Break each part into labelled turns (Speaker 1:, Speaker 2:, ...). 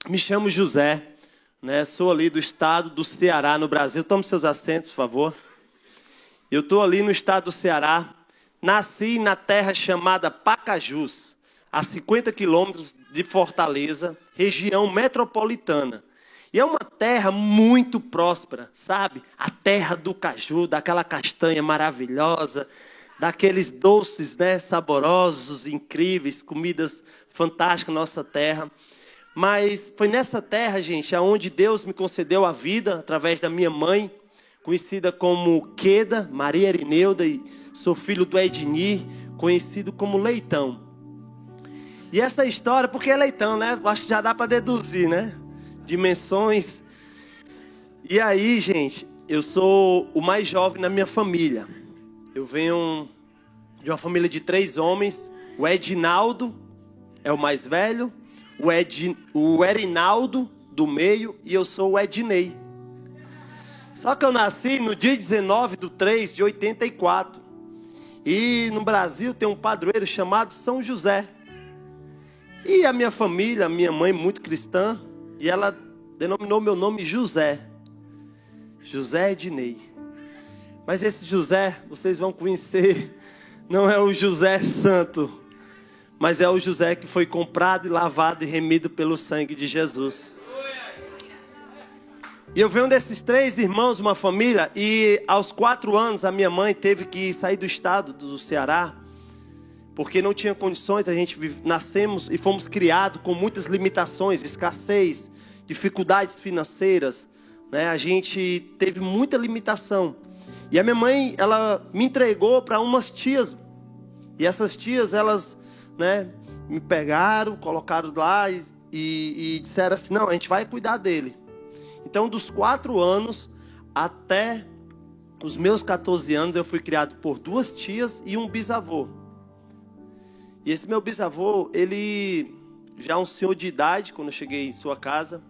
Speaker 1: Me chamo José, né? Sou ali do estado do Ceará, no Brasil. Tome seus assentos, por favor. Eu estou ali no estado do Ceará. Nasci na terra chamada Pacajus, a 50 quilômetros de Fortaleza, região metropolitana. E é uma terra muito próspera, sabe? A terra do caju, daquela castanha maravilhosa, daqueles doces, né, saborosos, incríveis, comidas fantásticas na nossa terra. Mas foi nessa terra, gente, aonde Deus me concedeu a vida, através da minha mãe, conhecida como Queda, Maria Erineuda, e sou filho do Ednir, conhecido como Leitão. E essa história, porque é Leitão, né? Acho que já dá para deduzir, né? Dimensões. E aí, gente, eu sou o mais jovem na minha família. Eu venho de uma família de 3 homens. O Edinaldo é o mais velho, o Erinaldo do meio, e eu sou o Ednei. Só que eu nasci no dia 19/3/84. E no Brasil tem um padroeiro chamado São José. E a minha família, a minha mãe muito cristã, e ela denominou meu nome José. José Ednei. Mas esse José, vocês vão conhecer, não é o José santo, mas é o José que foi comprado e lavado e remido pelo sangue de Jesus. E eu venho desses 3 irmãos, uma família, e aos 4 anos a minha mãe teve que sair do estado do Ceará, porque não tinha condições. A gente nascemos e fomos criados com muitas limitações, escassez, dificuldades financeiras, né? A gente teve muita limitação. E a minha mãe, ela me entregou para umas tias. E essas tias, elas, né, me pegaram, colocaram lá e disseram assim: não, a gente vai cuidar dele. Então, dos 4 anos até os meus 14 anos, eu fui criado por 2 tias e um bisavô. E esse meu bisavô, ele já é um senhor de idade. Quando eu cheguei em sua casa,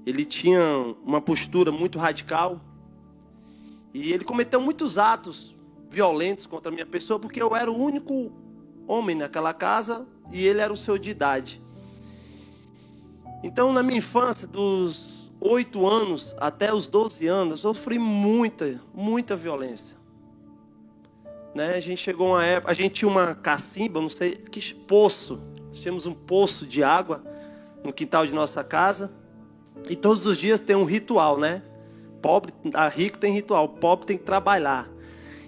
Speaker 1: ele tinha uma postura muito radical. E ele cometeu muitos atos violentos contra a minha pessoa, porque eu era o único homem naquela casa e ele era o senhor de idade. Então, na minha infância, dos 8 anos até os 12 anos, eu sofri muita violência. Né? A gente chegou uma época, a gente tinha uma cacimba, não sei, que poço. Nós tínhamos um poço de água no quintal de nossa casa. E todos os dias tem um ritual, né? Pobre, rico tem ritual, pobre tem que trabalhar.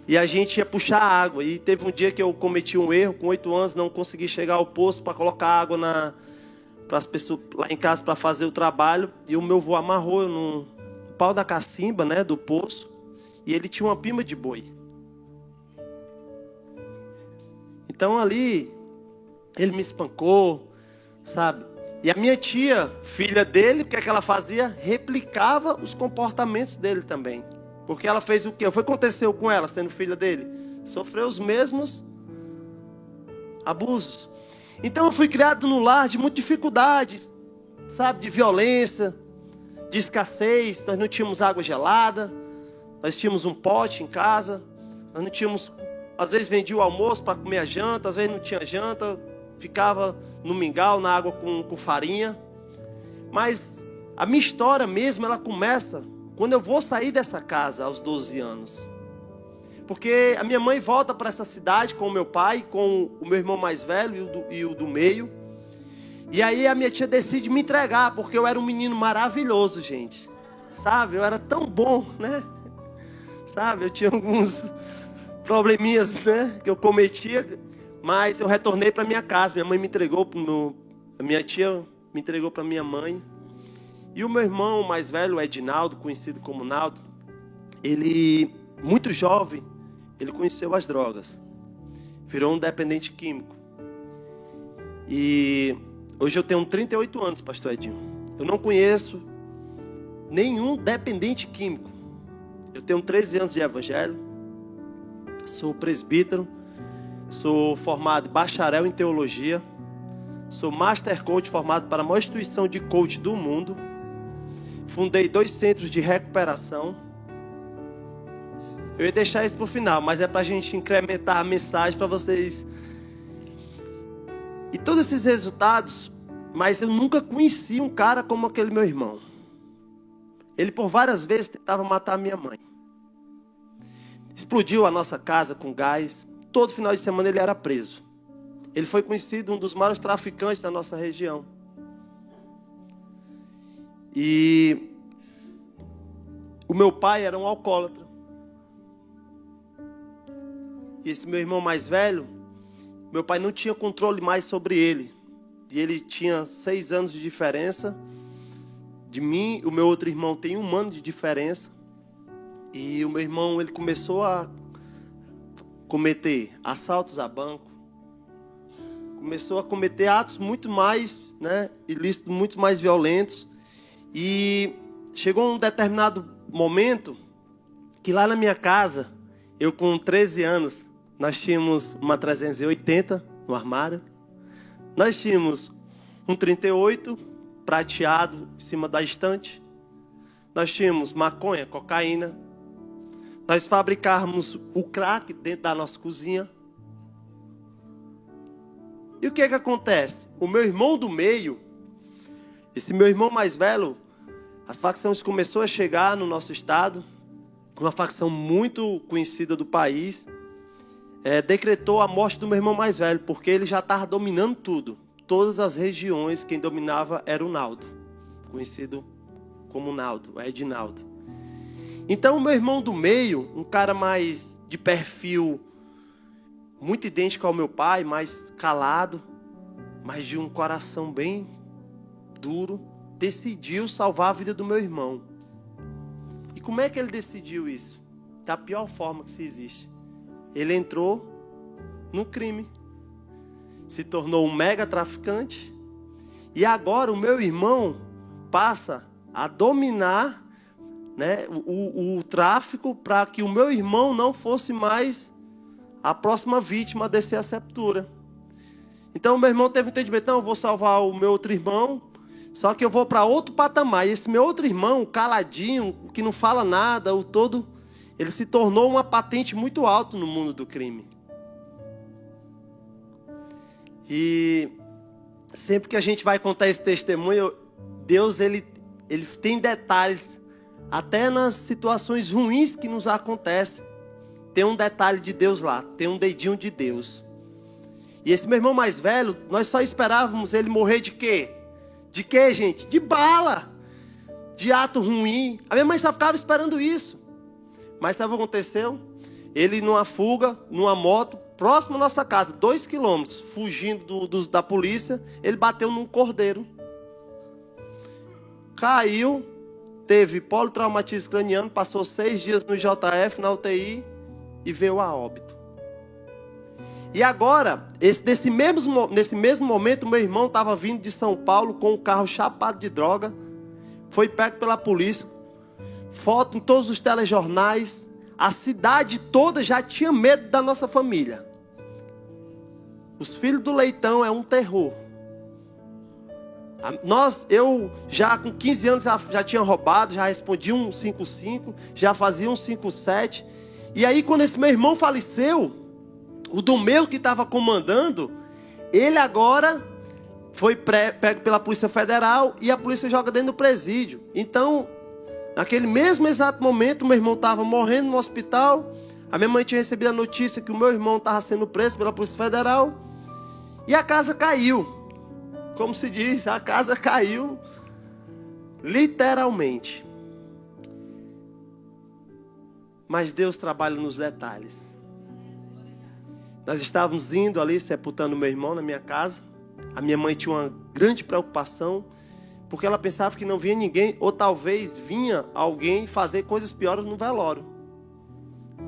Speaker 1: E a gente ia puxar água. E teve um dia que eu cometi um erro, com 8 anos, não consegui chegar ao poço para colocar água para as pessoas lá em casa para fazer o trabalho. E o meu avô amarrou no pau da cacimba, né, do poço. E ele tinha uma pima de boi. Então ali, ele me espancou, sabe? E a minha tia, filha dele, o que é que ela fazia? Replicava os comportamentos dele também. Porque ela fez o quê? Foi o que aconteceu com ela, sendo filha dele? Sofreu os mesmos abusos. Então eu fui criado num lar de muita dificuldade, sabe? De violência, de escassez. Nós não tínhamos água gelada, nós tínhamos um pote em casa, nós não tínhamos... Às vezes vendia o almoço para comer a janta, às vezes não tinha janta, ficava no mingau, na água com farinha. Mas a minha história mesmo, ela começa quando eu vou sair dessa casa aos 12 anos. Porque a minha mãe volta para essa cidade com o meu pai, com o meu irmão mais velho e o do meio. E aí a minha tia decide me entregar, porque eu era um menino maravilhoso, gente. Sabe, eu era tão bom, né? Sabe, eu tinha alguns probleminhas, né, que eu cometia, mas eu retornei para minha casa. Minha mãe me entregou a minha tia me entregou para minha mãe. E o meu irmão mais velho, o Edinaldo, conhecido como Naldo, ele, muito jovem, ele conheceu as drogas. Virou um dependente químico. E hoje eu tenho 38 anos, pastor Edinho. Eu não conheço nenhum dependente químico. Eu tenho 13 anos de evangelho. Sou presbítero, sou formado bacharel em teologia, sou master coach formado para a maior instituição de coach do mundo, fundei 2 centros de recuperação. Eu ia deixar isso para o final, mas é para a gente incrementar a mensagem para vocês. E todos esses resultados Mas eu nunca conheci um cara como aquele meu irmão. Ele por várias vezes tentava matar a minha mãe. Explodiu a nossa casa com gás. Todo final de semana ele era preso. Ele foi conhecido um dos maiores traficantes da nossa região. E o meu pai era um alcoólatra. E esse meu irmão mais velho, meu pai não tinha controle mais sobre ele. E ele tinha 6 anos de diferença de mim. O meu outro irmão tem 1 ano de diferença. E o meu irmão, ele começou a cometer assaltos a banco. Começou a cometer atos muito mais, ilícitos, muito mais violentos. E chegou um determinado momento que lá na minha casa, eu com 13 anos, nós tínhamos uma 380 no armário. Nós tínhamos um 38 prateado em cima da estante. Nós tínhamos maconha, cocaína. Nós fabricávamos o crack dentro da nossa cozinha. E o que acontece? O meu irmão do meio, esse meu irmão mais velho, as facções começaram a chegar no nosso estado. Uma facção muito conhecida do país. Decretou a morte do meu irmão mais velho, porque ele já estava dominando tudo. Todas as regiões, quem dominava era o Naldo, conhecido como Naldo, Edinaldo. Então o meu irmão do meio, um cara mais de perfil, muito idêntico ao meu pai, mais calado, mas de um coração bem duro, decidiu salvar a vida do meu irmão. E como é que ele decidiu isso? Da pior forma que se existe. Ele entrou no crime. Se tornou um mega traficante. E agora o meu irmão passa a dominar, o tráfico, para que o meu irmão não fosse mais a próxima vítima dessa sepultura. Então o meu irmão teve um entendimento: não, eu vou salvar o meu outro irmão, só que eu vou para outro patamar. E esse meu outro irmão, caladinho, que não fala nada, ele se tornou uma patente muito alta no mundo do crime. E sempre que a gente vai contar esse testemunho, Deus ele tem detalhes, até nas situações ruins que nos acontecem. Tem um detalhe de Deus lá, tem um dedinho de Deus. E esse meu irmão mais velho, nós só esperávamos ele morrer de quê? De quê, gente? De bala, de ato ruim. A minha mãe só ficava esperando isso. Mas sabe o que aconteceu? Ele numa fuga, numa moto, próximo à nossa casa, 2 quilômetros, fugindo da polícia, ele bateu num cordeiro. Caiu, teve politraumatismo craniano, passou 6 dias no JF, na UTI, e veio a óbito. E agora, nesse mesmo momento, meu irmão estava vindo de São Paulo com um carro chapado de droga, foi pego pela polícia, foto em todos os telejornais, a cidade toda já tinha medo da nossa família. Os filhos do Leitão é um terror. Eu já com 15 anos já tinha roubado, já respondia um 55, já fazia um 57. E aí quando esse meu irmão faleceu, o do meu que estava comandando, ele agora foi pego pela Polícia Federal e a polícia joga dentro do presídio. Então, naquele mesmo exato momento, meu irmão estava morrendo no hospital. A minha mãe tinha recebido a notícia que o meu irmão estava sendo preso pela Polícia Federal. E a casa caiu. Como se diz, a casa caiu literalmente. Mas Deus trabalha nos detalhes. Nós estávamos indo ali, sepultando meu irmão na minha casa. A minha mãe tinha uma grande preocupação, porque ela pensava que não vinha ninguém, ou talvez vinha alguém fazer coisas piores no velório.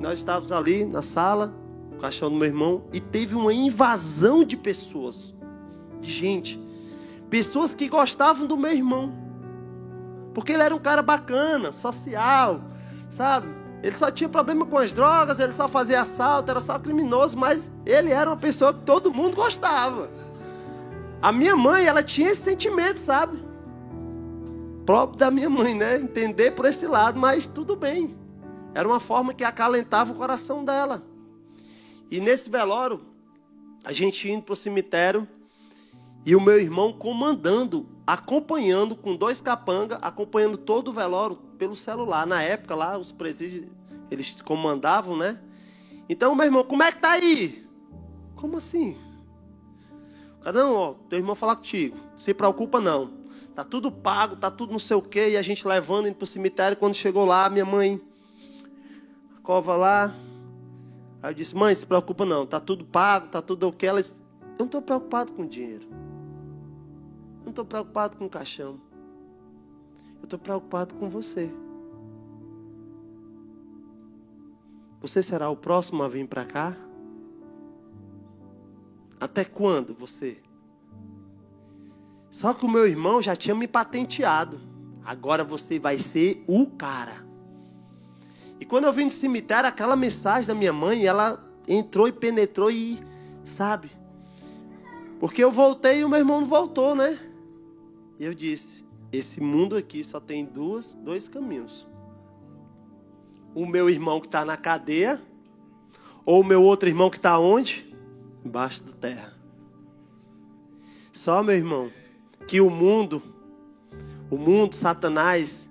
Speaker 1: Nós estávamos ali na sala, o caixão do meu irmão, e teve uma invasão de pessoas, de gente. Pessoas que gostavam do meu irmão. Porque ele era um cara bacana, social, sabe? Ele só tinha problema com as drogas, ele só fazia assalto, era só criminoso, mas ele era uma pessoa que todo mundo gostava. A minha mãe, ela tinha esse sentimento, sabe? Próprio da minha mãe, entender por esse lado, mas tudo bem. Era uma forma que acalentava o coração dela. E nesse velório, a gente indo para o cemitério, E o meu irmão comandando, acompanhando com 2 capangas, acompanhando todo o velório pelo celular. Na época lá, os presídios, eles comandavam, né? Então, meu irmão, como é que tá aí? Como assim? O cara, não, ó, teu irmão falar contigo. Não se preocupa não. Tá tudo pago, tá tudo não sei o quê. E a gente levando, indo pro cemitério. Quando chegou lá, minha mãe, a cova lá. Aí eu disse, mãe, se preocupa não. Tá tudo pago, tá tudo ok. Ela disse, eu não estou preocupado com dinheiro. Eu não estou preocupado com o caixão. Eu estou preocupado com você. Você será o próximo a vir para cá? Até quando você? Só que o meu irmão já tinha me patenteado. Agora você vai ser o cara. E quando eu vim do cemitério, aquela mensagem da minha mãe, ela entrou e penetrou e, sabe? Porque eu voltei e o meu irmão não voltou, né? E eu disse, esse mundo aqui só tem dois caminhos. O meu irmão que está na cadeia, ou o meu outro irmão que está onde? Embaixo da terra. Só, meu irmão, que o mundo, Satanás,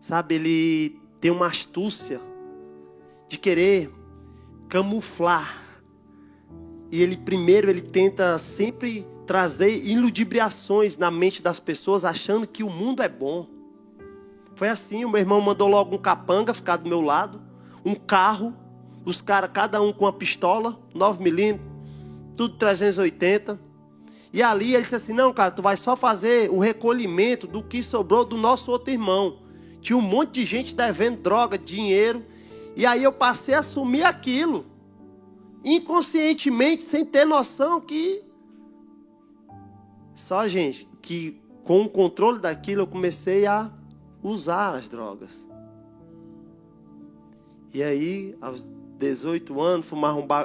Speaker 1: sabe, ele tem uma astúcia de querer camuflar. E ele tenta sempre trazer iludibriações na mente das pessoas, achando que o mundo é bom. Foi assim, o meu irmão mandou logo um capanga ficar do meu lado, um carro, os caras, cada um com uma pistola, 9mm, tudo 380. E ali ele disse assim, não, cara, tu vai só fazer o recolhimento do que sobrou do nosso outro irmão. Tinha um monte de gente devendo droga, dinheiro. E aí eu passei a assumir aquilo. Inconscientemente, sem ter noção que... Só, gente, que com o controle daquilo eu comecei a usar as drogas. E aí, aos 18 anos,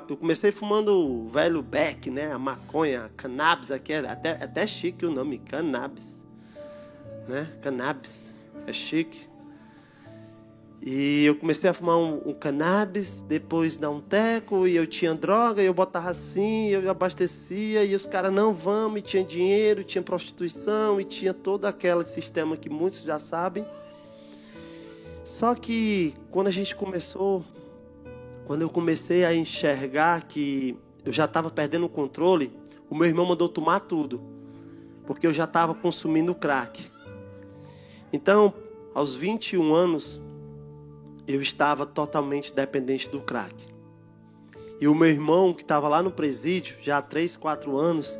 Speaker 1: eu comecei fumando o velho Beck, né? A maconha, a cannabis, aqui, até chique o nome, cannabis. Né? Cannabis, é chique. E eu comecei a fumar um cannabis, depois dar um teco, e eu tinha droga, e eu botava assim, eu abastecia, e os caras não vamos, e tinha dinheiro, tinha prostituição, e tinha todo aquele sistema que muitos já sabem. Só que quando eu comecei a enxergar que eu já estava perdendo o controle, o meu irmão mandou tomar tudo, porque eu já estava consumindo crack. Então, aos 21 anos, eu estava totalmente dependente do crack. E o meu irmão, que estava lá no presídio, já há 3, 4 anos,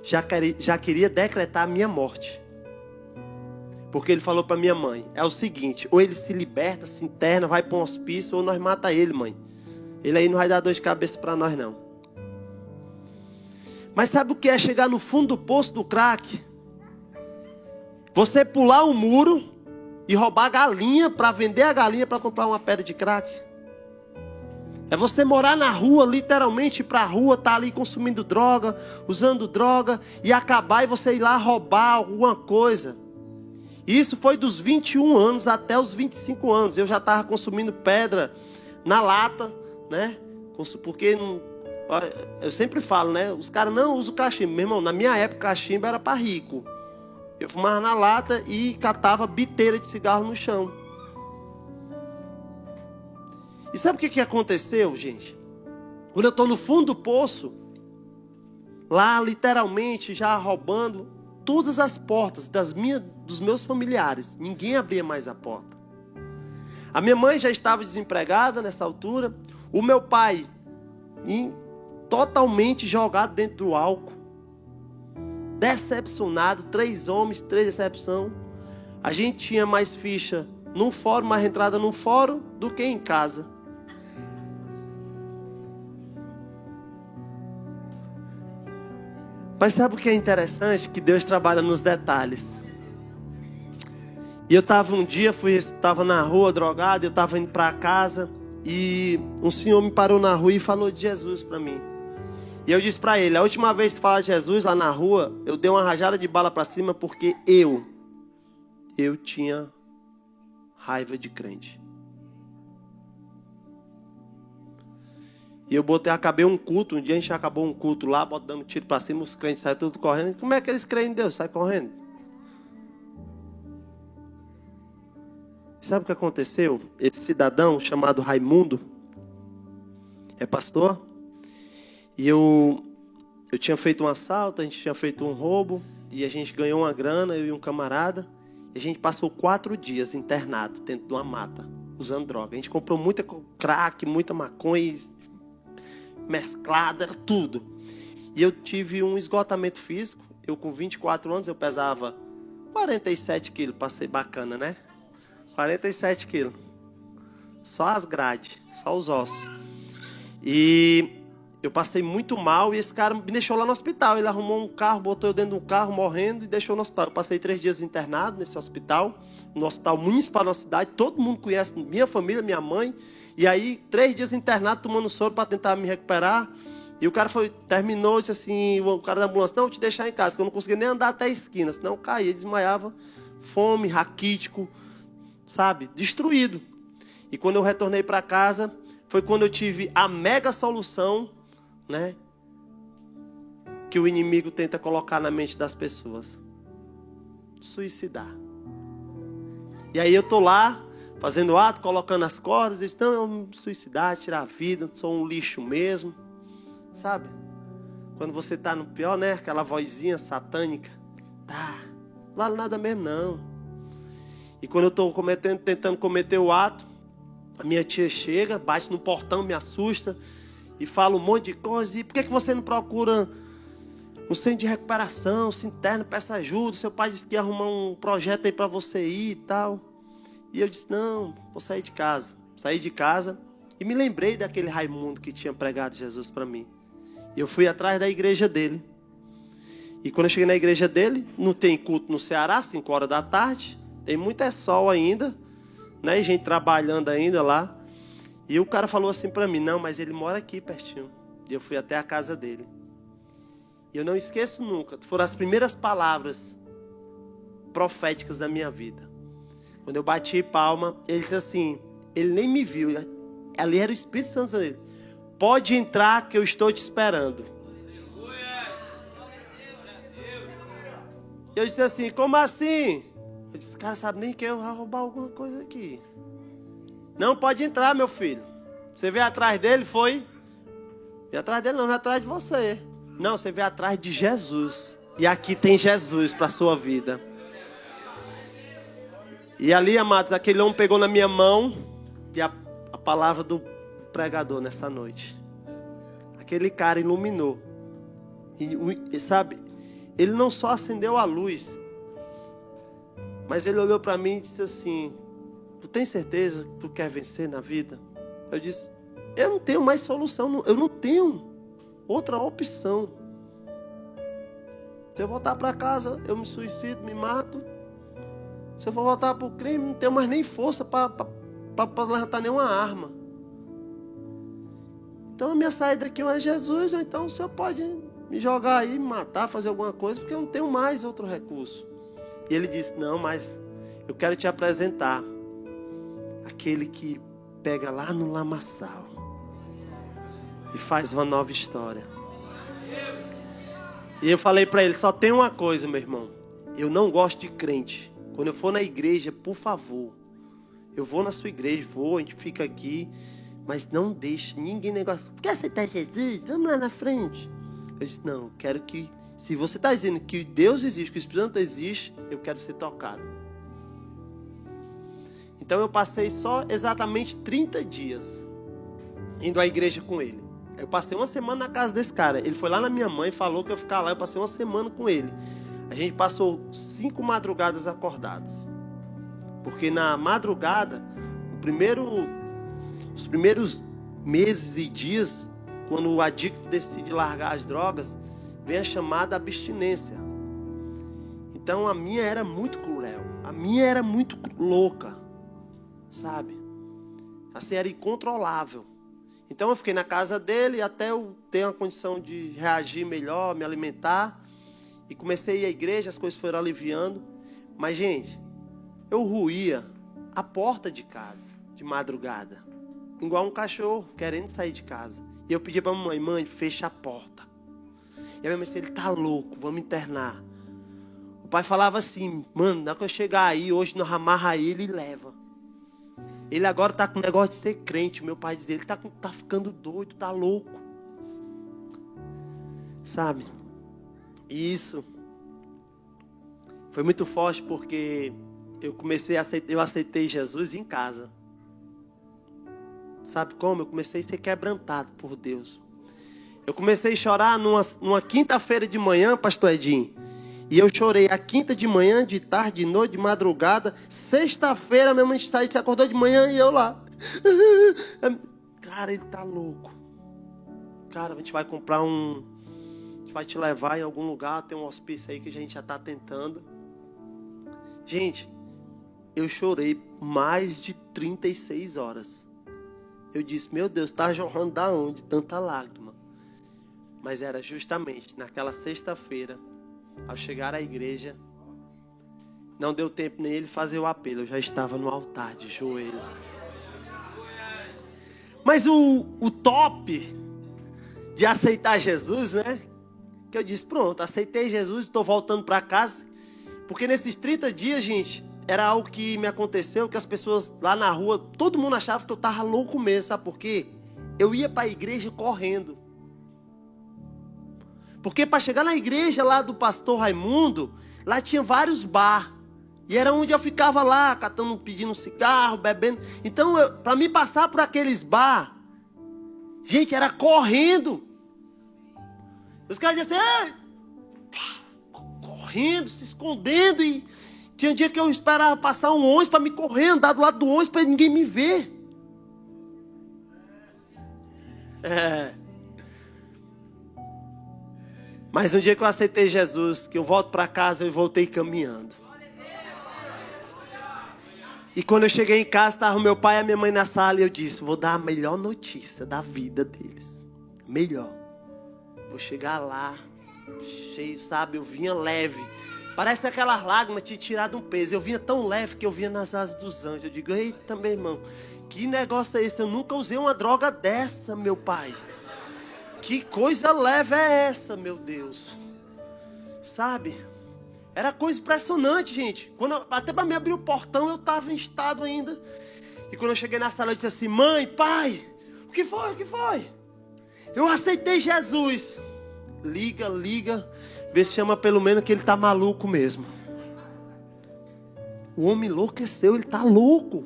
Speaker 1: já queria decretar a minha morte. Porque ele falou para minha mãe, é o seguinte, ou ele se liberta, se interna, vai para um hospício, ou nós mata ele, mãe. Ele aí não vai dar dor de cabeça para nós, não. Mas sabe o que é chegar no fundo do poço do crack? Você pular um muro e roubar galinha para vender a galinha para comprar uma pedra de crack. É você morar na rua, literalmente ir para a rua, estar ali consumindo droga, usando droga, e acabar e você ir lá roubar alguma coisa. Isso foi dos 21 anos até os 25 anos. Eu já estava consumindo pedra na lata, né? Porque eu sempre falo, né? Os caras não usam cachimbo. Meu irmão, na minha época, cachimbo era para rico. Eu fumava na lata e catava biteira de cigarro no chão. E sabe o que aconteceu, gente? Quando eu estou no fundo do poço, lá literalmente já roubando todas as portas dos meus familiares. Ninguém abria mais a porta. A minha mãe já estava desempregada nessa altura. O meu pai totalmente jogado dentro do álcool. Decepcionado, 3 homens, 3 decepção. A gente tinha mais ficha num fórum, mais entrada num fórum do que em casa. Mas sabe o que é interessante? Que Deus trabalha nos detalhes. E eu estava um dia, estava na rua drogado, eu estava indo para casa e um senhor me parou na rua e falou de Jesus para mim. E eu disse para ele, a última vez que falar de Jesus lá na rua, eu dei uma rajada de bala para cima porque eu tinha raiva de crente. E eu acabei um culto, um dia a gente acabou um culto lá, botando tiro para cima, os crentes saem tudo correndo. Como é que eles creem em Deus? Sai correndo. Sabe o que aconteceu? Esse cidadão chamado Raimundo é pastor. E eu tinha feito um assalto, a gente tinha feito um roubo. E a gente ganhou uma grana, eu e um camarada. E a gente passou 4 dias internado dentro de uma mata, usando droga. A gente comprou muita crack, muita maconha mesclada, era tudo. E eu tive um esgotamento físico. Eu com 24 anos, eu pesava 47 quilos, para ser bacana, né? 47 quilos. Só as grades, só os ossos. E eu passei muito mal e esse cara me deixou lá no hospital. Ele arrumou um carro, botou eu dentro de um carro, morrendo, e deixou no hospital. Eu passei 3 dias internado nesse hospital, no hospital municipal da nossa cidade. Todo mundo conhece, minha família, minha mãe. E aí, 3 dias internado, tomando soro para tentar me recuperar. E o cara terminou, disse assim, o cara da ambulância, não, vou te deixar em casa, que eu não conseguia nem andar até a esquina, senão eu caía, desmaiava, fome, raquítico, sabe, destruído. E quando eu retornei para casa, foi quando eu tive a mega solução, né, que o inimigo tenta colocar na mente das pessoas. Suicidar. E aí eu tô lá, fazendo ato, colocando as cordas, e disse, não, eu me suicidar, tirar a vida, sou um lixo mesmo. Sabe? Quando você tá no pior, né, aquela vozinha satânica, tá, não vale nada mesmo não. E quando eu tô tentando cometer o ato, a minha tia chega, bate no portão, me assusta e fala um monte de coisa. E por que você não procura um centro de recuperação, se interna, peça ajuda? Seu pai disse que ia arrumar um projeto aí para você ir e tal. E eu disse, não, vou sair de casa. Saí de casa e me lembrei daquele Raimundo que tinha pregado Jesus para mim. E eu fui atrás da igreja dele. E quando eu cheguei na igreja dele, não tem culto no Ceará, 5 horas da tarde. Tem muito sol ainda, né? E gente trabalhando ainda lá. E o cara falou assim para mim, não, mas ele mora aqui pertinho. E eu fui até a casa dele. E eu não esqueço nunca, foram as primeiras palavras proféticas da minha vida. Quando eu bati palma, ele disse assim, ele nem me viu, ali era o Espírito Santo dele. Pode entrar que eu estou te esperando. Eu disse assim, como assim? Eu disse, cara, sabe nem que eu vou roubar alguma coisa aqui. Não, pode entrar, meu filho. Você veio atrás dele, foi? Veio atrás dele não, veio atrás de você. Não, você veio atrás de Jesus. E aqui tem Jesus para a sua vida. E ali, amados, aquele homem pegou na minha mão e a palavra do pregador nessa noite. Aquele cara iluminou. E sabe, ele não só acendeu a luz, mas ele olhou para mim e disse assim, tu tem certeza que tu quer vencer na vida? Eu disse, eu não tenho mais solução, eu não tenho outra opção. Se eu voltar para casa, eu me suicido, me mato. Se eu for voltar para o crime, não tenho mais nem força para levantar nenhuma arma. Então a minha saída aqui é Jesus, então o senhor pode me jogar aí, me matar, fazer alguma coisa, porque eu não tenho mais outro recurso. E ele disse, não, mas eu quero te apresentar aquele que pega lá no lamaçal e faz uma nova história. E eu falei para ele, só tem uma coisa, meu irmão, eu não gosto de crente. Quando eu for na igreja, por favor, eu vou na sua igreja, a gente fica aqui, mas não deixe ninguém negócio. Quer aceitar Jesus? Vamos lá na frente. Eu disse, não, quero que, se você está dizendo que Deus existe, que o Espírito Santo existe, eu quero ser tocado. Então eu passei só exatamente 30 dias indo à igreja com ele. Eu passei uma semana na casa desse cara. Ele foi lá na minha mãe, falou que eu ia ficar lá. Eu passei uma semana com ele. A gente passou 5 madrugadas acordados. Porque na madrugada, os primeiros meses e dias, quando o adicto decide largar as drogas, vem a chamada abstinência. Então a minha era muito cruel. A minha era muito louca. Sabe? Assim, era incontrolável. Então eu fiquei na casa dele até eu ter uma condição de reagir melhor, me alimentar. E comecei a ir à igreja, as coisas foram aliviando. Mas, gente, eu ruía a porta de casa, de madrugada. Igual um cachorro, querendo sair de casa. E eu pedi para a mamãe, mãe, fecha a porta. E a minha mãe disse, ele tá louco, vamos internar. O pai falava assim, mano, na hora que eu chegar aí, hoje nós amarra ele e leva. Ele agora tá com o negócio de ser crente. Meu pai dizia, ele tá ficando doido, tá louco. Sabe? E isso foi muito forte porque eu aceitei Jesus em casa. Sabe como? Eu comecei a ser quebrantado por Deus. Eu comecei a chorar numa quinta-feira de manhã, pastor Edinho. E eu chorei a quinta de manhã, de tarde, de noite, de madrugada. Sexta-feira, minha mãe se acordou de manhã e eu lá. Cara, ele tá louco. Cara, a gente vai comprar a gente vai te levar em algum lugar. Tem um hospício aí que a gente já tá tentando. Gente, eu chorei mais de 36 horas. Eu disse, meu Deus, tá jorrando da onde? Tanta lágrima. Mas era justamente naquela sexta-feira, ao chegar à igreja, não deu tempo nem ele fazer o apelo. Eu já estava no altar de joelho. Mas o top de aceitar Jesus, né? Que eu disse, pronto, aceitei Jesus, estou voltando para casa. Porque nesses 30 dias, gente, era algo que me aconteceu, que as pessoas lá na rua, todo mundo achava que eu estava louco mesmo, sabe por quê? Eu ia para a igreja correndo. Porque para chegar na igreja lá do pastor Raimundo, lá tinha vários bar. E era onde eu ficava lá, catando, pedindo cigarro, bebendo. Então, para me passar por aqueles bar, gente, era correndo. Os caras diziam assim, correndo, se escondendo. E tinha um dia que eu esperava passar um ônibus para me correr, andar do lado do ônibus para ninguém me ver. Mas no dia que eu aceitei Jesus, que eu volto para casa, eu voltei caminhando. E quando eu cheguei em casa, estava o meu pai e a minha mãe na sala, e eu disse, vou dar a melhor notícia da vida deles. Melhor. Vou chegar lá, cheio, sabe, eu vinha leve. Parece que aquelas lágrimas tinham tirado um peso. Eu vinha tão leve que eu vinha nas asas dos anjos. Eu digo, eita, meu irmão, que negócio é esse? Eu nunca usei uma droga dessa, meu pai. Que coisa leve é essa, meu Deus? Sabe? Era coisa impressionante, gente. Até para me abrir o portão, eu estava em estado ainda. E quando eu cheguei na sala, eu disse assim, mãe, pai, o que foi? O que foi? Eu aceitei Jesus. Liga, vê se chama pelo menos que ele tá maluco mesmo. O homem enlouqueceu, ele tá louco.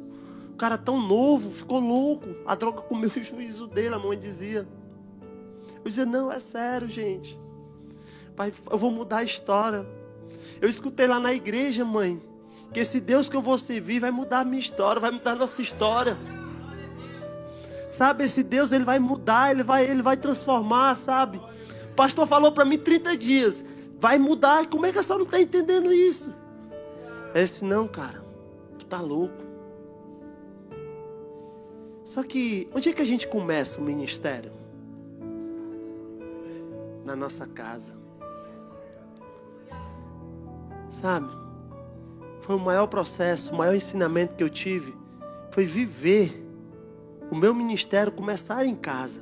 Speaker 1: O cara tão novo, ficou louco. A droga comeu o juízo dele, a mãe dizia. Eu dizia, não, é sério, gente. Pai, eu vou mudar a história. Eu escutei lá na igreja, mãe, que esse Deus que eu vou servir vai mudar a minha história, vai mudar a nossa história. Sabe, esse Deus, ele vai mudar, ele vai transformar, sabe? O pastor falou para mim 30 dias, vai mudar. Como é que a senhora não está entendendo isso? Eu disse, não, cara, tu tá louco. Só que, onde é que a gente começa o ministério? Na nossa casa. Sabe? Foi o maior processo, o maior ensinamento que eu tive. Foi viver o meu ministério começar em casa.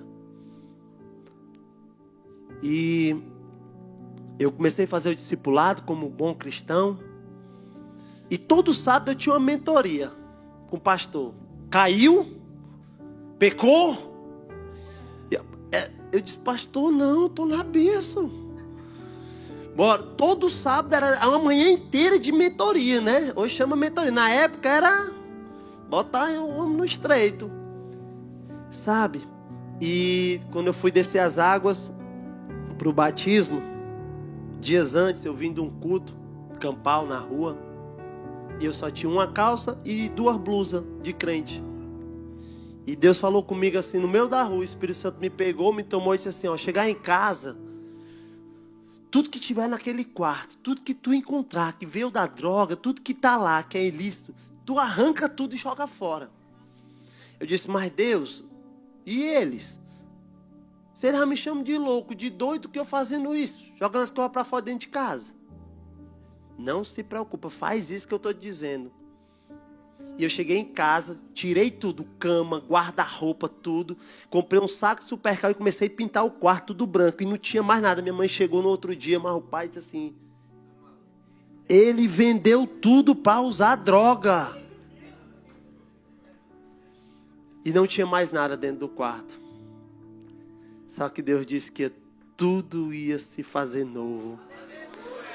Speaker 1: E eu comecei a fazer o discipulado como bom cristão. E todo sábado eu tinha uma mentoria com o pastor. Caiu? Pecou? Eu disse, pastor, não, estou na bênção. Bora, todo sábado era uma manhã inteira de mentoria, né? Hoje chama mentoria. Na época era botar o homem no estreito. Sabe? E quando eu fui descer as águas para o batismo, dias antes eu vim de um culto campal na rua. E eu só tinha uma calça e 2 blusas de crente. E Deus falou comigo assim, no meio da rua, o Espírito Santo me pegou, me tomou e disse assim, ó, chegar em casa, tudo que tiver naquele quarto, tudo que tu encontrar, que veio da droga, tudo que está lá, que é ilícito, tu arranca tudo e joga fora. Eu disse, mas Deus, e eles? Se eles me chamam de louco, de doido, que eu fazendo isso? Jogando as coisas para fora dentro de casa. Não se preocupa, faz isso que eu estou dizendo. E eu cheguei em casa, tirei tudo, cama, guarda-roupa, tudo. Comprei um saco super caro e comecei a pintar o quarto tudo branco. E não tinha mais nada. Minha mãe chegou no outro dia, mas o pai disse assim: ele vendeu tudo para usar droga. E não tinha mais nada dentro do quarto. Só que Deus disse que tudo ia se fazer novo.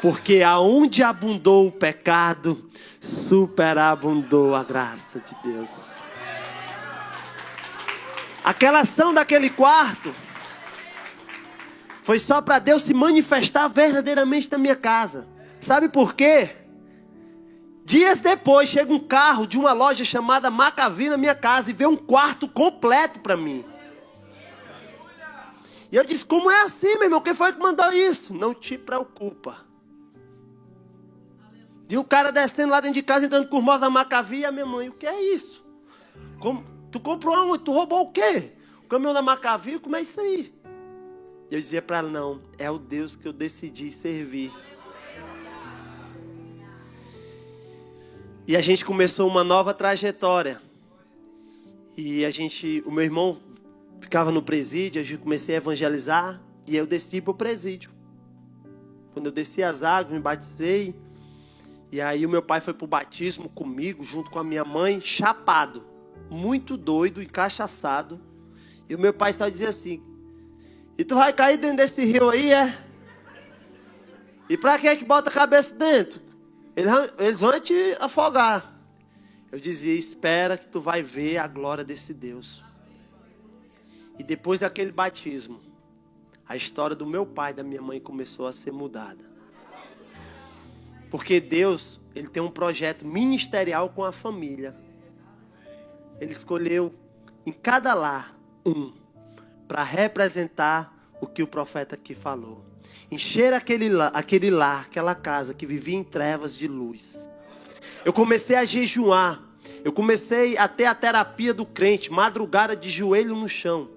Speaker 1: Porque aonde abundou o pecado, superabundou a graça de Deus. Aquela ação daquele quarto foi só para Deus se manifestar verdadeiramente na minha casa. Sabe por quê? Dias depois chega um carro de uma loja chamada Macavi na minha casa e vê um quarto completo para mim. E eu disse: como é assim, meu irmão? Quem foi que mandou isso? Não te preocupa. E o cara descendo lá dentro de casa, entrando com os móveis da Macavi, e a minha mãe: o que é isso? Como? Tu comprou onde? Tu roubou o quê? O caminhão da Macavi? Como é isso aí? E eu dizia para ela: não, é o Deus que eu decidi servir. E a gente começou uma nova trajetória. E o meu irmão ficava no presídio, eu comecei a evangelizar, e eu desci para o presídio. Quando eu desci as águas, me batizei. E aí o meu pai foi para o batismo comigo, junto com a minha mãe, chapado, muito doido, encachaçado. E o meu pai só dizia assim: e tu vai cair dentro desse rio aí, é? E para que é que bota a cabeça dentro? Eles vão te afogar. Eu dizia: espera que tu vai ver a glória desse Deus. E depois daquele batismo, a história do meu pai e da minha mãe começou a ser mudada. Porque Deus, Ele tem um projeto ministerial com a família. Ele escolheu em cada lar para representar o que o profeta aqui falou. Encher aquele lar, aquela casa que vivia em trevas de luz. Eu comecei a jejuar. Eu comecei a ter a terapia do crente, madrugada de joelho no chão.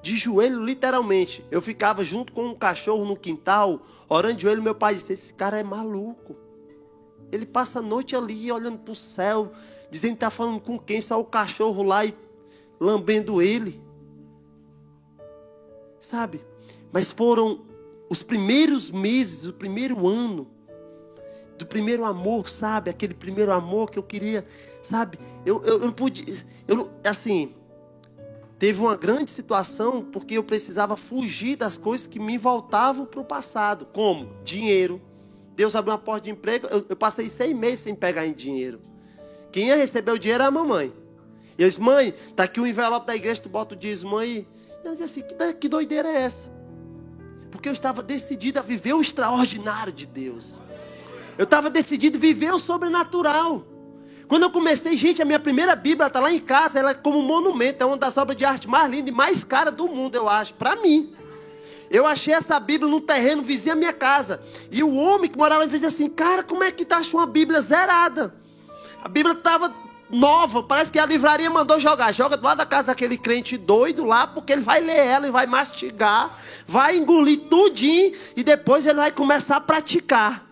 Speaker 1: De joelho, literalmente. Eu ficava junto com um cachorro no quintal, orando de joelho. Meu pai disse: esse cara é maluco. Ele passa a noite ali, olhando para o céu, dizendo que está falando com quem? Só o cachorro lá e lambendo ele. Sabe? Mas foram os primeiros meses, o primeiro ano, do primeiro amor, sabe? Aquele primeiro amor que eu queria, sabe? Eu não pude, assim... Teve uma grande situação porque eu precisava fugir das coisas que me voltavam para o passado. Como? Dinheiro. Deus abriu uma porta de emprego. Eu passei 6 meses sem pegar em dinheiro. Quem ia receber o dinheiro era a mamãe. E eu disse: mãe, está aqui o envelope da igreja, tu bota o dízimo aí. E ela disse assim: que doideira é essa? Porque eu estava decidido a viver o extraordinário de Deus. Eu estava decidido a viver o sobrenatural. Quando eu comecei, gente, a minha primeira Bíblia está lá em casa, ela é como um monumento, é uma das obras de arte mais lindas e mais caras do mundo, eu acho, para mim. Eu achei essa Bíblia num terreno vizinho à minha casa. E o homem que morava lá disse assim: cara, como é que tu achou uma Bíblia zerada? A Bíblia estava nova, parece que a livraria mandou jogar. Joga do lado da casa daquele crente doido lá, porque ele vai ler ela e vai mastigar, vai engolir tudinho e depois ele vai começar a praticar.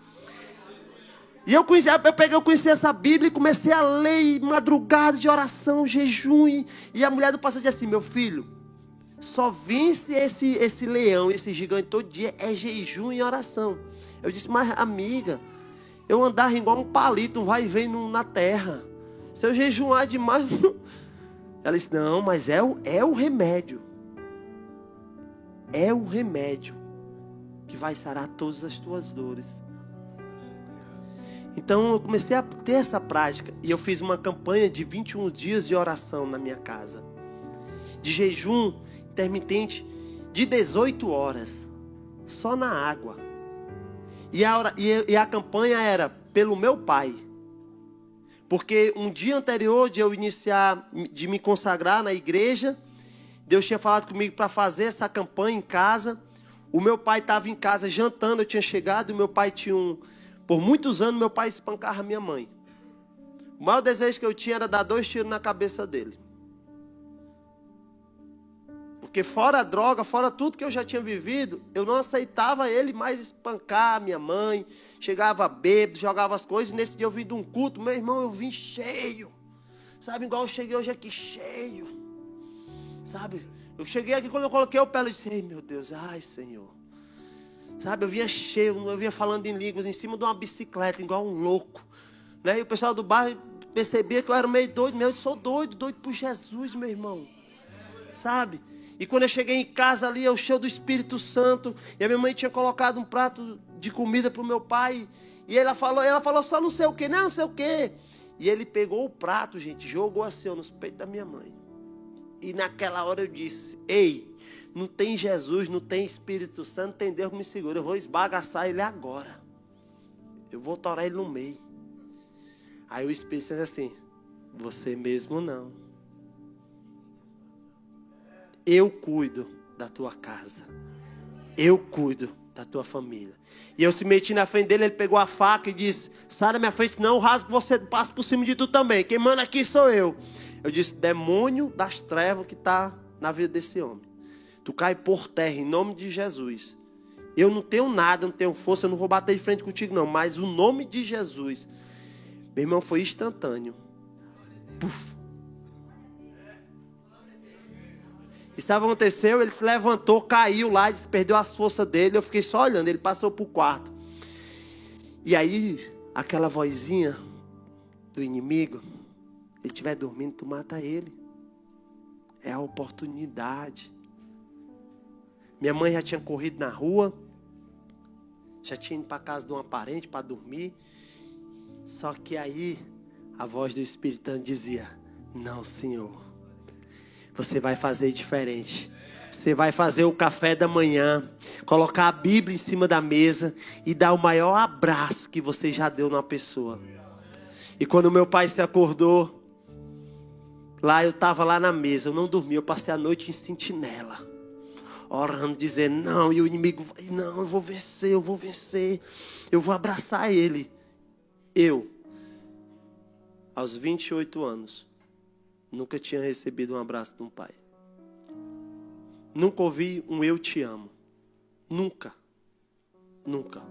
Speaker 1: E eu conheci essa Bíblia e comecei a ler, madrugada de oração, jejum. E a mulher do pastor disse assim: meu filho, só vence esse leão, esse gigante todo dia, é jejum e oração. Eu disse: mas amiga, eu andava igual um palito, um vai e vem na terra. Se eu jejuar demais... Ela disse: não, mas é o remédio. É o remédio que vai sarar todas as tuas dores. Então eu comecei a ter essa prática. E eu fiz uma campanha de 21 dias de oração na minha casa. De jejum intermitente de 18 horas. Só na água. E a campanha era pelo meu pai. Porque um dia anterior de eu iniciar, de me consagrar na igreja, Deus tinha falado comigo para fazer essa campanha em casa. O meu pai estava em casa jantando, eu tinha chegado, e o meu pai tinha Por muitos anos, meu pai espancava minha mãe. O maior desejo que eu tinha era dar 2 tiros na cabeça dele. Porque fora a droga, fora tudo que eu já tinha vivido, eu não aceitava ele mais espancar a minha mãe. Chegava bêbado, jogava as coisas. E nesse dia eu vim de um culto, meu irmão, eu vim cheio. Sabe, igual eu cheguei hoje aqui cheio. Sabe, eu cheguei aqui, quando eu coloquei o pé, eu disse, ei meu Deus, ai Senhor. Sabe, eu vinha cheio, eu vinha falando em línguas em cima de uma bicicleta, igual um louco. Né? E o pessoal do bairro percebia que eu era meio doido mesmo. Eu sou doido, doido por Jesus, meu irmão. Sabe? E quando eu cheguei em casa ali, eu cheio do Espírito Santo. E a minha mãe tinha colocado um prato de comida para o meu pai. E ela falou só não sei o que, não sei o que. E ele pegou o prato, gente, jogou assim nos peitos da minha mãe. E naquela hora eu disse, ei, não tem Jesus, não tem Espírito Santo, não tem Deus que me segura. Eu vou esbagaçar ele agora. Eu vou torar ele no meio. Aí o Espírito Santo disse assim, você mesmo não. Eu cuido da tua casa. Eu cuido da tua família. E eu se meti na frente dele, ele pegou a faca e disse, sai da minha frente, senão eu rasgo você, passo por cima de tu também. Quem manda aqui sou eu. Eu disse, demônio das trevas que está na vida desse homem. Tu cai por terra em nome de Jesus. Eu não tenho nada, não tenho força, eu não vou bater de frente contigo não. Mas o nome de Jesus, meu irmão, foi instantâneo. Puf. E sabe o que aconteceu? Ele se levantou, caiu lá, perdeu as forças dele. Eu fiquei só olhando, ele passou para o quarto. E aí, aquela vozinha do inimigo, se ele estiver dormindo, tu mata ele. É a oportunidade. Minha mãe já tinha corrido na rua, já tinha ido para a casa de uma parente para dormir. Só que aí, a voz do Espírito Santo dizia, não, Senhor. Você vai fazer diferente. Você vai fazer o café da manhã, colocar a Bíblia em cima da mesa e dar o maior abraço que você já deu numa pessoa. E quando meu pai se acordou, lá eu estava lá na mesa, eu não dormi, eu passei a noite em sentinela, orando, dizendo, não, e o inimigo, não, eu vou vencer, eu vou abraçar ele. Eu, aos 28 anos, nunca tinha recebido um abraço de um pai. Nunca ouvi um eu te amo. Nunca. Nunca.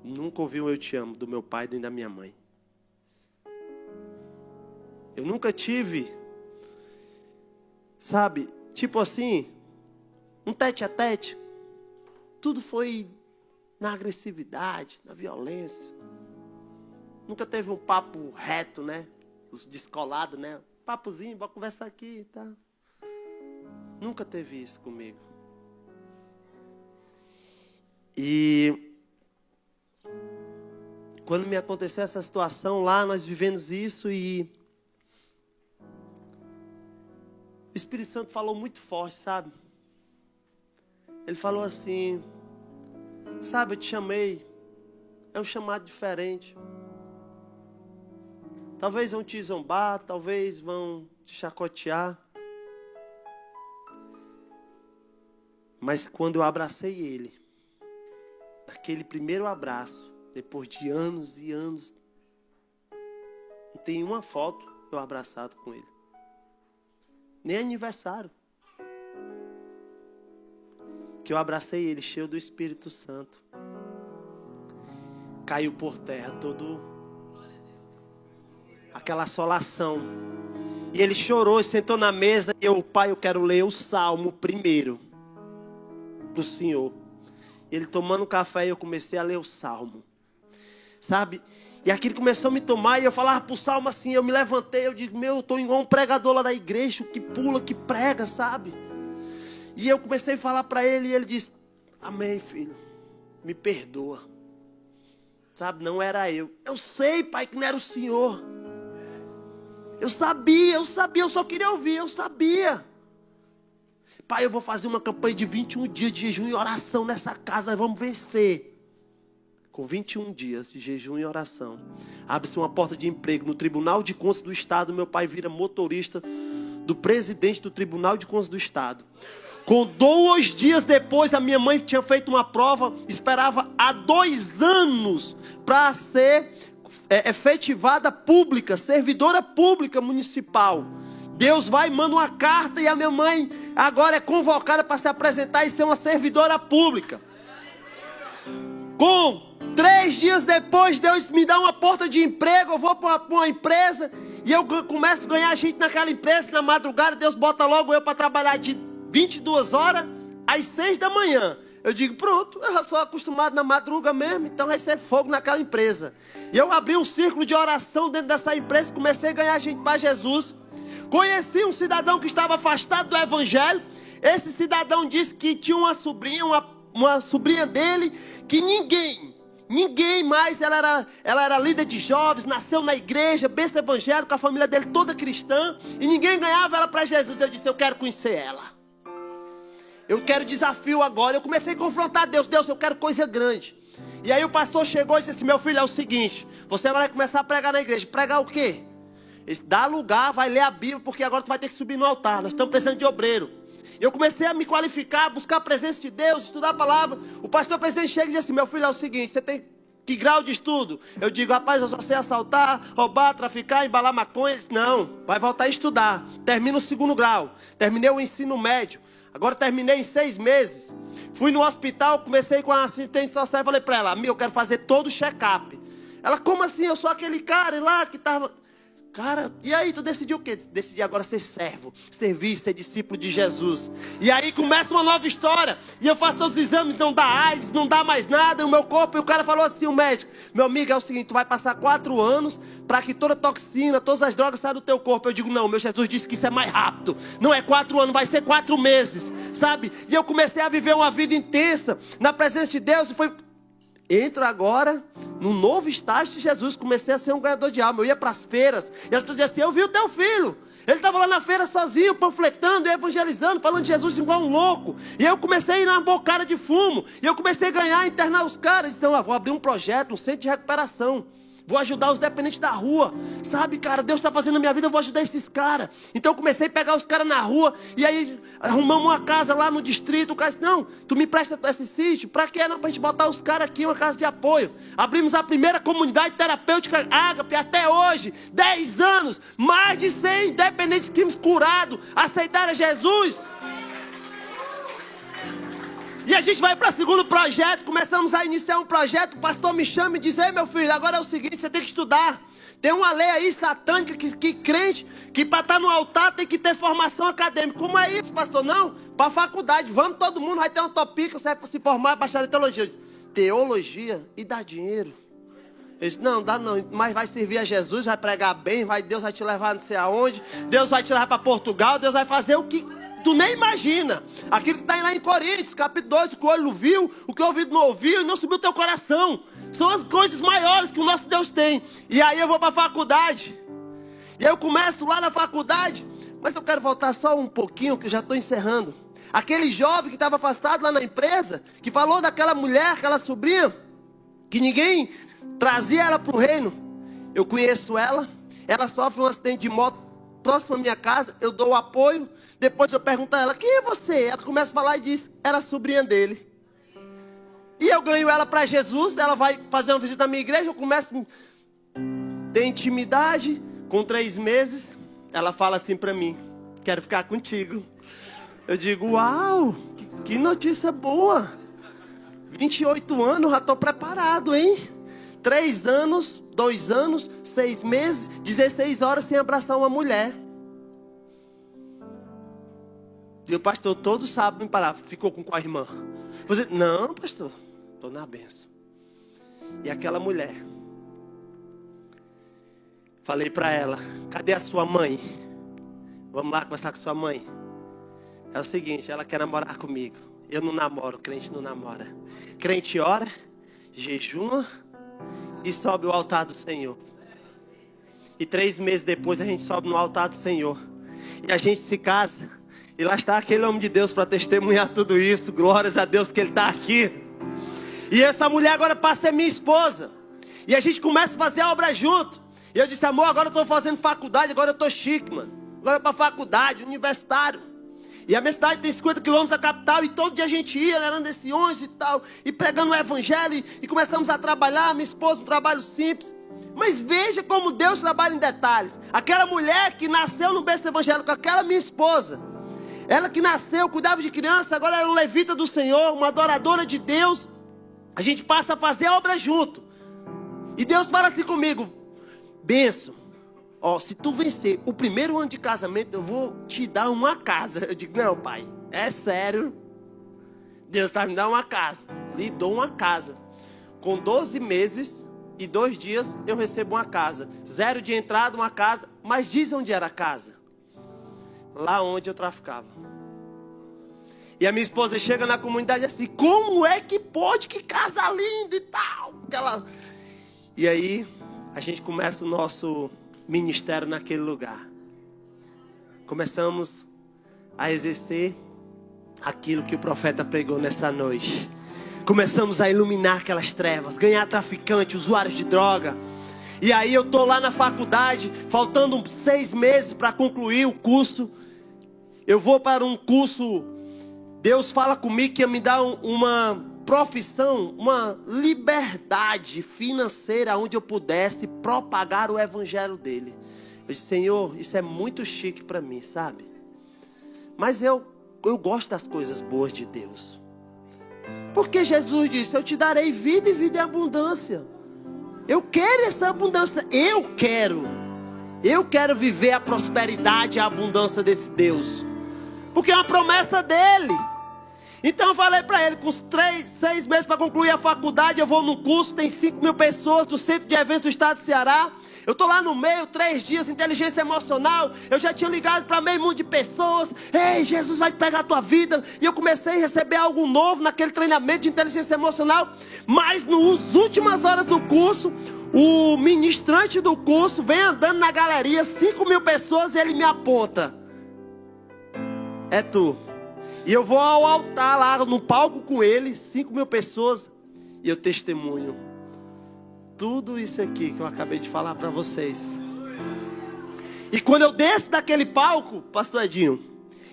Speaker 1: Nunca ouvi um eu te amo do meu pai nem da minha mãe. Eu nunca tive, sabe, tipo assim, um tete a tete. Tudo foi na agressividade, na violência. Nunca teve um papo reto, né? Descolado, né? Papozinho, bora conversar aqui, tá? Nunca teve isso comigo. E quando me aconteceu essa situação lá, nós vivemos isso e o Espírito Santo falou muito forte, sabe? Ele falou assim, sabe, eu te chamei, é um chamado diferente. Talvez vão te zombar, talvez vão te chacotear. Mas quando eu abracei ele, naquele primeiro abraço, depois de anos e anos, não tem uma foto eu abraçado com ele. Nem aniversário. Que eu abracei ele, cheio do Espírito Santo. Caiu por terra todo aquela assolação. E ele chorou e sentou na mesa. E eu, pai, eu quero ler o Salmo primeiro do Senhor. E ele tomando café e eu comecei a ler o Salmo. Sabe? E aquilo começou a me tomar. E eu falava pro Salmo assim. Eu me levantei. Eu digo, eu estou igual um pregador lá da igreja. Que pula, que prega, sabe? E eu comecei a falar para ele. E ele disse, amém, filho. Me perdoa. Sabe? Não era eu. Eu sei, pai, que não era o Senhor. Eu sabia, eu só queria ouvir, eu sabia. Pai, eu vou fazer uma campanha de 21 dias de jejum e oração nessa casa, vamos vencer. Com 21 dias de jejum e oração, abre-se uma porta de emprego no Tribunal de Contas do Estado. Meu pai vira motorista do presidente do Tribunal de Contas do Estado. Com 2 dias depois, a minha mãe tinha feito uma prova, esperava há 2 anos para ser efetivada pública, servidora pública municipal. Deus vai e manda uma carta e a minha mãe agora é convocada para se apresentar e ser uma servidora pública. Com 3 dias depois, Deus me dá uma porta de emprego. Eu vou para uma empresa e eu começo a ganhar gente naquela empresa. Na madrugada, Deus bota logo eu para trabalhar de 22 horas às 6 da manhã. Eu digo, pronto, eu já sou acostumado na madruga mesmo, então vai ser fogo naquela empresa. E eu abri um círculo de oração dentro dessa empresa, comecei a ganhar gente para Jesus. Conheci um cidadão que estava afastado do evangelho. Esse cidadão disse que tinha uma sobrinha dele, que ninguém mais, ela era líder de jovens, nasceu na igreja, bênção evangélica, a família dele toda cristã, e ninguém ganhava ela para Jesus. Eu disse, eu quero conhecer ela. Eu quero desafio agora. Eu comecei a confrontar Deus. Deus, eu quero coisa grande. E aí o pastor chegou e disse assim, meu filho, é o seguinte, você vai começar a pregar na igreja. Pregar o quê? Ele dá lugar, vai ler a Bíblia, porque agora tu vai ter que subir no altar. Nós estamos precisando de obreiro. Eu comecei a me qualificar, buscar a presença de Deus, estudar a palavra. O pastor presidente chega e diz assim, meu filho, é o seguinte, você tem que grau de estudo? Eu digo, rapaz, eu só sei assaltar, roubar, traficar, embalar maconha. Ele disse, não, vai voltar a estudar. Termina o 2º grau. Terminei o ensino médio. Agora terminei em 6 meses. Fui no hospital, comecei com a assistente social e falei para ela, eu quero fazer todo o check-up. Ela, como assim? Eu sou aquele cara lá que estava... Cara, e aí, tu decidiu o quê? Decidi agora ser servo, servir, ser discípulo de Jesus. E aí começa uma nova história. E eu faço todos os exames, não dá AIDS, não dá mais nada no meu corpo. E o cara falou assim, o médico, meu amigo, é o seguinte, tu vai passar 4 anos para que toda toxina, todas as drogas saiam do teu corpo. Eu digo, não, meu Jesus disse que isso é mais rápido. Não é 4 anos, vai ser 4 meses, sabe? E eu comecei a viver uma vida intensa na presença de Deus e foi... Entro agora num novo estágio de Jesus. Comecei a ser um ganhador de alma. Eu ia para as feiras e as pessoas diziam assim, eu vi o teu filho. Ele estava lá na feira sozinho, panfletando, evangelizando, falando de Jesus igual um louco. E eu comecei a ir na bocada de fumo. E eu comecei a ganhar, internar os caras. Então, eu vou abrir um projeto, um centro de recuperação. Vou ajudar os dependentes da rua. Sabe, cara, Deus está fazendo na minha vida, eu vou ajudar esses caras. Então eu comecei a pegar os caras na rua. E aí arrumamos uma casa lá no distrito. O cara disse, não, tu me presta esse sítio? Pra quê? Não, pra gente botar os caras aqui, uma casa de apoio. Abrimos a primeira comunidade terapêutica Ágape. Até hoje, 10 anos, mais de 100 dependentes químicos curados. Aceitaram Jesus. E a gente vai para o 2º projeto, começamos a iniciar um projeto, o pastor me chama e diz, ei meu filho, agora é o seguinte, você tem que estudar. Tem uma lei aí satânica que crente, que para estar no altar tem que ter formação acadêmica. Como é isso, pastor? Não, para a faculdade, vamos todo mundo, vai ter uma utopia, você vai se formar, bacharel em teologia. Eu disse, teologia e dá dinheiro. Ele disse, não, dá não, mas vai servir a Jesus, vai pregar bem, Deus vai te levar não sei aonde, Deus vai te levar para Portugal, Deus vai fazer o que... Tu nem imagina. Aquilo que está lá em Coríntios, capítulo 2, o que o olho não viu, o que o ouvido não ouviu e não subiu o teu coração. São as coisas maiores que o nosso Deus tem. E aí eu vou para a faculdade. E aí eu começo lá na faculdade. Mas eu quero voltar só um pouquinho, que eu já estou encerrando. Aquele jovem que estava afastado lá na empresa, que falou daquela mulher, aquela sobrinha, que ninguém trazia ela para o reino. Eu conheço ela. Ela sofre um acidente de moto próximo à minha casa. Eu dou o apoio. Depois eu pergunto a ela, quem é você? Ela começa a falar e diz, era a sobrinha dele. E eu ganho ela para Jesus, ela vai fazer uma visita na minha igreja, eu começo a ter intimidade. Com 3 meses, ela fala assim para mim, quero ficar contigo. Eu digo, uau, que notícia boa. 28 anos, já estou preparado, hein? 3 anos, 2 anos, 6 meses, 16 horas sem abraçar uma mulher. E o pastor todo sábado me parava, ficou com a irmã. Você, não, pastor, estou na benção. E aquela mulher, falei para ela, cadê a sua mãe? Vamos lá conversar com sua mãe. É o seguinte, ela quer namorar comigo. Eu não namoro, crente não namora. Crente ora, jejuma e sobe o altar do Senhor. E 3 meses depois a gente sobe no altar do Senhor. E a gente se casa. E lá está aquele homem de Deus para testemunhar tudo isso. Glórias a Deus que ele está aqui. E essa mulher agora passa a ser minha esposa. E a gente começa a fazer a obra junto. E eu disse, amor, agora eu estou fazendo faculdade, agora eu estou chique, mano. Agora para faculdade, universitário. E a minha cidade tem 50 quilômetros da capital. E todo dia a gente ia, era desse ônibus e tal. E pregando o evangelho. E começamos a trabalhar, minha esposa, um trabalho simples. Mas veja como Deus trabalha em detalhes. Aquela mulher que nasceu no berço evangélico, aquela minha esposa, ela que nasceu, cuidava de criança, agora era uma levita do Senhor, uma adoradora de Deus. A gente passa a fazer a obra junto. E Deus fala assim comigo: benção, ó, se tu vencer o primeiro ano de casamento, eu vou te dar uma casa. Eu digo: não, pai, é sério? Deus vai me dar uma casa. Lhe dou uma casa. Com 12 meses e 2 dias eu recebo uma casa. 0 de entrada, uma casa. Mas diz onde era a casa. Lá onde eu traficava. E a minha esposa chega na comunidade assim: como é que pode? Que casa linda e tal. E aí a gente começa o nosso ministério naquele lugar. Começamos a exercer aquilo que o profeta pregou nessa noite. Começamos a iluminar aquelas trevas, ganhar traficante, usuários de droga. E aí eu estou lá na faculdade, faltando 6 meses para concluir o curso. Eu vou para um curso, Deus fala comigo que ia me dar uma profissão, uma liberdade financeira, onde eu pudesse propagar o evangelho dele. Eu disse: Senhor, isso é muito chique para mim, sabe? Mas eu gosto das coisas boas de Deus. Porque Jesus disse: eu te darei vida e vida em abundância. Eu quero essa abundância. Eu quero viver a prosperidade e a abundância desse Deus. Porque é uma promessa dele. Então eu falei para ele: com 6 meses para concluir a faculdade, eu vou num curso, tem 5.000 pessoas do Centro de Eventos do Estado do Ceará. Eu estou lá no meio, 3 dias, inteligência emocional. Eu já tinha ligado para meio mundo de pessoas. Ei, Jesus vai pegar a tua vida. E eu comecei a receber algo novo naquele treinamento de inteligência emocional. Mas nas últimas horas do curso, o ministrante do curso vem andando na galeria, 5.000 pessoas, e ele me aponta: é tu. E eu vou ao altar lá no palco com ele, 5.000 pessoas, e eu testemunho tudo isso aqui que eu acabei de falar para vocês. E quando eu desço daquele palco, pastor Edinho,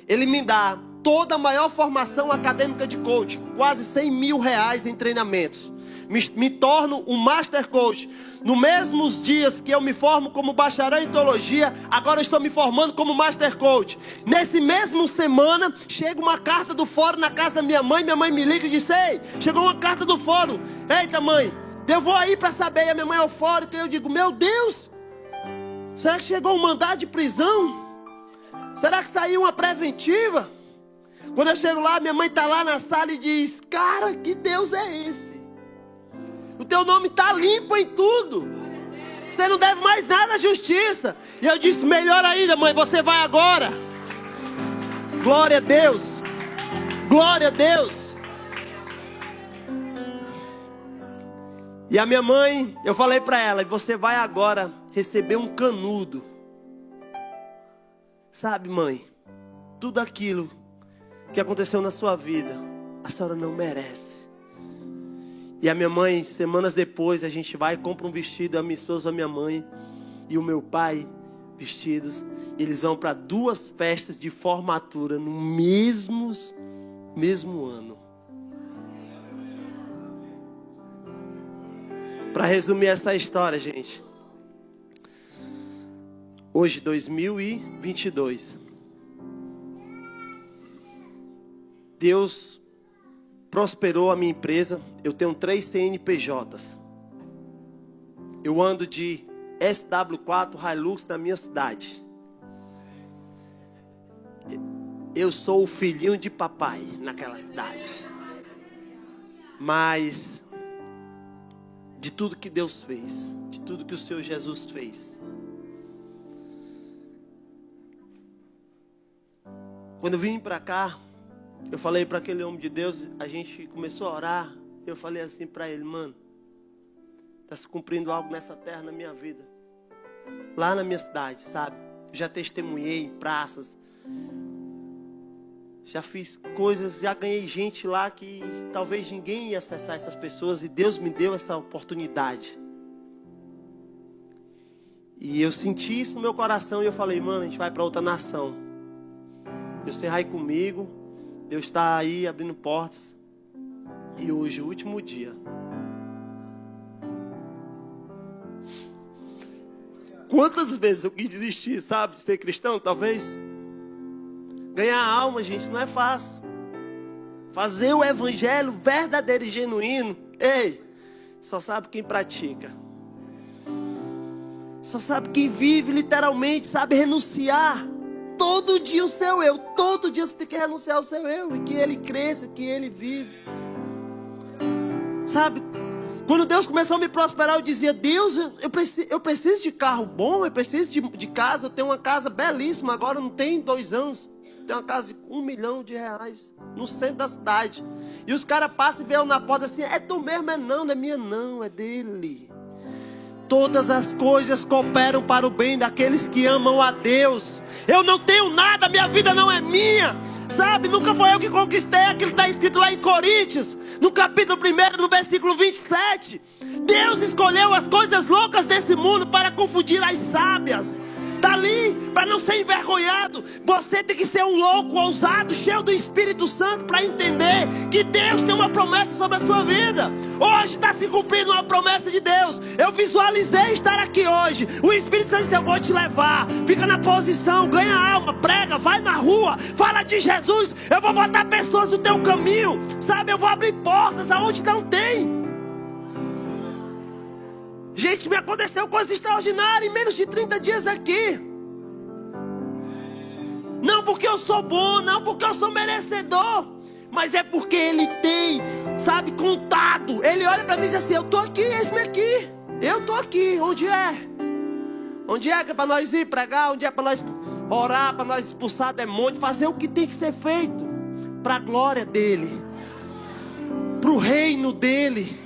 Speaker 1: ele me dá toda a maior formação acadêmica de coach, quase 100 mil reais em treinamentos. Me torno um master coach. Nos mesmos dias que eu me formo como bacharel em teologia, agora eu estou me formando como master coach. Nesse mesmo semana, chega uma carta do fórum na casa da minha mãe me liga e diz: ei, chegou uma carta do fórum. Eita, mãe, eu vou aí para saber. E a minha mãe é eufórica. E eu digo: meu Deus, será que chegou um mandado de prisão? Será que saiu uma preventiva? Quando eu chego lá, minha mãe está lá na sala e diz: cara, que Deus é esse? O teu nome está limpo em tudo. Você não deve mais nada à justiça. E eu disse: melhor ainda, mãe, você vai agora. Glória a Deus. Glória a Deus. E a minha mãe, eu falei para ela: você vai agora receber um canudo. Sabe, mãe, tudo aquilo que aconteceu na sua vida, a senhora não merece. E a minha mãe, semanas depois, a gente vai e compra um vestido, a minha esposa, a minha mãe e o meu pai, vestidos. E eles vão para 2 festas de formatura no mesmo ano. Para resumir essa história, gente. Hoje, 2022. Deus prosperou a minha empresa. Eu tenho 3 CNPJs. Eu ando de SW4 Hilux na minha cidade. Eu sou o filhinho de papai naquela cidade. Mas de tudo que Deus fez, de tudo que o Senhor Jesus fez, quando eu vim para cá, eu falei para aquele homem de Deus, a gente começou a orar. Eu falei assim para ele: mano, está se cumprindo algo nessa terra, na minha vida, lá na minha cidade, sabe? Eu já testemunhei em praças, já fiz coisas, já ganhei gente lá que talvez ninguém ia acessar essas pessoas, e Deus me deu essa oportunidade. E eu senti isso no meu coração e eu falei: mano, a gente vai para outra nação. Você vai comigo. Deus está aí abrindo portas. E hoje, o último dia, Quantas vezes eu quis desistir, sabe, de ser cristão, talvez? Ganhar alma, gente, não é fácil. Fazer o evangelho verdadeiro e genuíno, ei, só sabe quem pratica. Só sabe quem vive, literalmente, sabe renunciar. Todo dia o seu eu, todo dia você tem que renunciar ao seu eu. E que ele cresça, que ele vive. Sabe, quando Deus começou a me prosperar, eu dizia, Deus, eu preciso de carro bom, eu preciso de casa. Eu tenho uma casa belíssima, agora não tem 2 anos. Tenho uma casa de R$1 milhão, no centro da cidade. E os caras passam e veem na porta assim, é tu mesmo? É não, não é minha não, é dele. Todas as coisas cooperam para o bem daqueles que amam a Deus. Eu não tenho nada, minha vida não é minha. Sabe, nunca foi eu que conquistei aquilo que está escrito lá em Coríntios, no capítulo 1, no versículo 27. Deus escolheu as coisas loucas desse mundo para confundir as sábias. Está ali, para não ser envergonhado. Você tem que ser um louco, ousado, cheio do Espírito Santo, para entender que Deus tem uma promessa sobre a sua vida. Hoje está se cumprindo uma promessa de Deus. Eu visualizei estar aqui hoje. O Espírito Santo disse, eu vou te levar. Fica na posição, ganha alma, prega, vai na rua, fala de Jesus. Eu vou botar pessoas no teu caminho, sabe, eu vou abrir portas aonde não tem. Gente, me aconteceu coisa extraordinária em menos de 30 dias aqui. Não porque eu sou bom, não porque eu sou merecedor, mas é porque Ele tem, sabe, contado. Ele olha para mim e diz assim, eu estou aqui, eis-me aqui. Eu estou aqui, onde é? Onde é que é para nós ir pregar? Onde é para nós orar, para nós expulsar demônio? Fazer o que tem que ser feito para a glória dEle, para o reino dEle.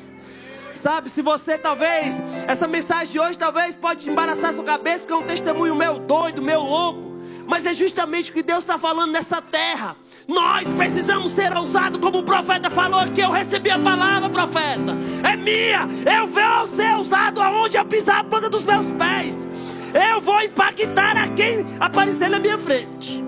Speaker 1: Sabe, se você talvez, essa mensagem de hoje talvez pode te embaraçar a sua cabeça, que é um testemunho meu doido, meu louco. Mas é justamente o que Deus está falando nessa terra. Nós precisamos ser ousados, como o profeta falou aqui. Eu recebi a palavra, profeta. É minha. Eu vou ser ousado aonde eu pisar a planta dos meus pés. Eu vou impactar a quem aparecer na minha frente.